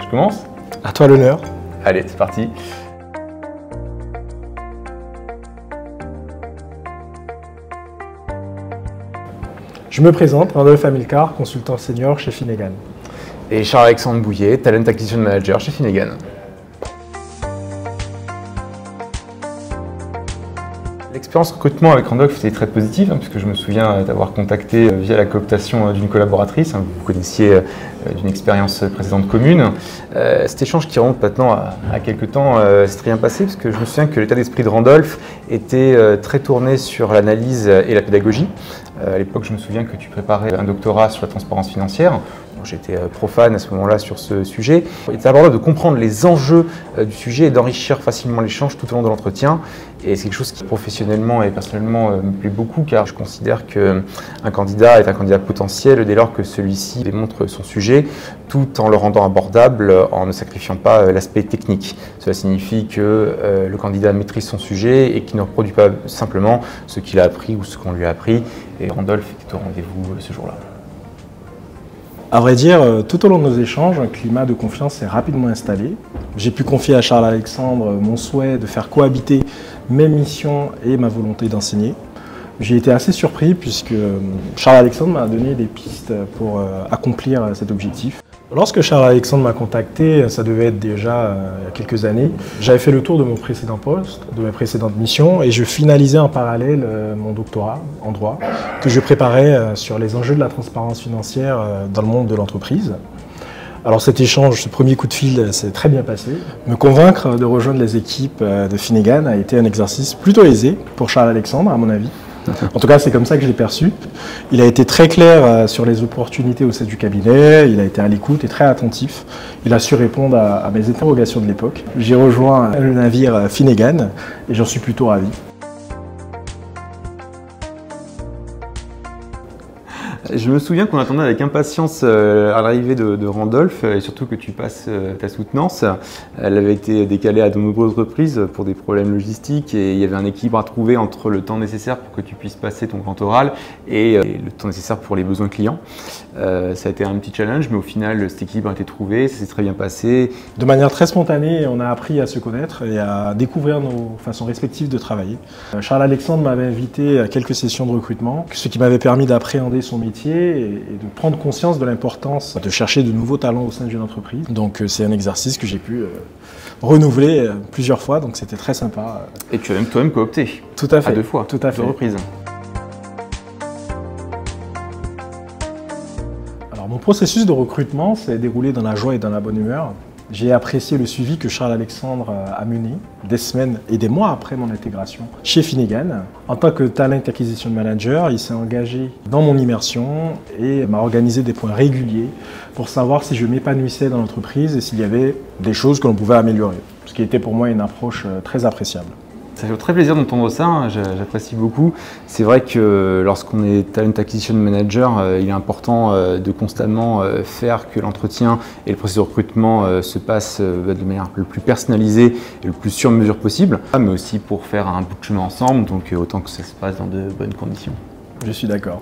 je commence? À toi l'honneur. Allez, c'est parti. Je me présente, Randolph Hamilcar, consultant senior chez Finnegan. Et Charles-Alexandre Bouillet, Talent Acquisition Manager chez Finnegan. L'expérience recrutement avec Randolph était très positive, puisque je me souviens d'avoir contacté via la cooptation d'une collaboratrice. Vous connaissiez d'une expérience précédente commune. Cet échange qui remonte maintenant à quelques temps s'est très bien passé, parce que je me souviens que l'état d'esprit de Randolph était très tourné sur l'analyse et la pédagogie. À l'époque, je me souviens que tu préparais un doctorat sur la transparence financière. J'étais profane à ce moment-là sur ce sujet. Il était important de comprendre les enjeux du sujet et d'enrichir facilement l'échange tout au long de l'entretien. Et c'est quelque chose qui professionnellement et personnellement me plaît beaucoup, car je considère qu'un candidat est un candidat potentiel dès lors que celui-ci démontre son sujet tout en le rendant abordable, en ne sacrifiant pas l'aspect technique. Cela signifie que le candidat maîtrise son sujet et qu'il ne reproduit pas simplement ce qu'il a appris ou ce qu'on lui a appris. Et Randolph était au rendez-vous ce jour-là. À vrai dire, tout au long de nos échanges, un climat de confiance s'est rapidement installé. J'ai pu confier à Charles-Alexandre mon souhait de faire cohabiter mes missions et ma volonté d'enseigner. J'ai été assez surpris puisque Charles-Alexandre m'a donné des pistes pour accomplir cet objectif. Lorsque Charles-Alexandre m'a contacté, ça devait être déjà il y a quelques années, j'avais fait le tour de mon précédent poste, de mes précédentes missions, et je finalisais en parallèle mon doctorat en droit que je préparais sur les enjeux de la transparence financière dans le monde de l'entreprise. Alors cet échange, ce premier coup de fil s'est très bien passé. Me convaincre de rejoindre les équipes de Finnegan a été un exercice plutôt aisé pour Charles-Alexandre, à mon avis. En tout cas, c'est comme ça que je l'ai perçu. Il a été très clair sur les opportunités au sein du cabinet, il a été à l'écoute et très attentif. Il a su répondre à mes interrogations de l'époque. J'ai rejoint le navire Finnegan et j'en suis plutôt ravi. Je me souviens qu'on attendait avec impatience à l'arrivée de Randolph, et surtout que tu passes ta soutenance. Elle avait été décalée à de nombreuses reprises pour des problèmes logistiques, et il y avait un équilibre à trouver entre le temps nécessaire pour que tu puisses passer ton grand oral et le temps nécessaire pour les besoins clients. Ça a été un petit challenge, mais au final, cet équilibre a été trouvé, ça s'est très bien passé. De manière très spontanée, on a appris à se connaître et à découvrir nos façons respectives de travailler. Charles-Alexandre m'avait invité à quelques sessions de recrutement, ce qui m'avait permis d'appréhender son métier et de prendre conscience de l'importance de chercher de nouveaux talents au sein d'une entreprise. Donc c'est un exercice que j'ai pu renouveler plusieurs fois, donc c'était très sympa. Et tu as même toi-même coopté. Tout à fait. À 2 fois. Tout à fait. 2 reprises. Alors mon processus de recrutement s'est déroulé dans la joie et dans la bonne humeur. J'ai apprécié le suivi que Charles-Alexandre a mené des semaines et des mois après mon intégration chez Finnegan. En tant que Talent Acquisition Manager, il s'est engagé dans mon immersion et m'a organisé des points réguliers pour savoir si je m'épanouissais dans l'entreprise et s'il y avait des choses que l'on pouvait améliorer, ce qui était pour moi une approche très appréciable. Ça fait très plaisir d'entendre ça, j'apprécie beaucoup. C'est vrai que lorsqu'on est Talent Acquisition Manager, il est important de constamment faire que l'entretien et le processus de recrutement se passent de manière le plus personnalisée et le plus sur mesure possible, mais aussi pour faire un bout de chemin ensemble, donc autant que ça se passe dans de bonnes conditions. Je suis d'accord.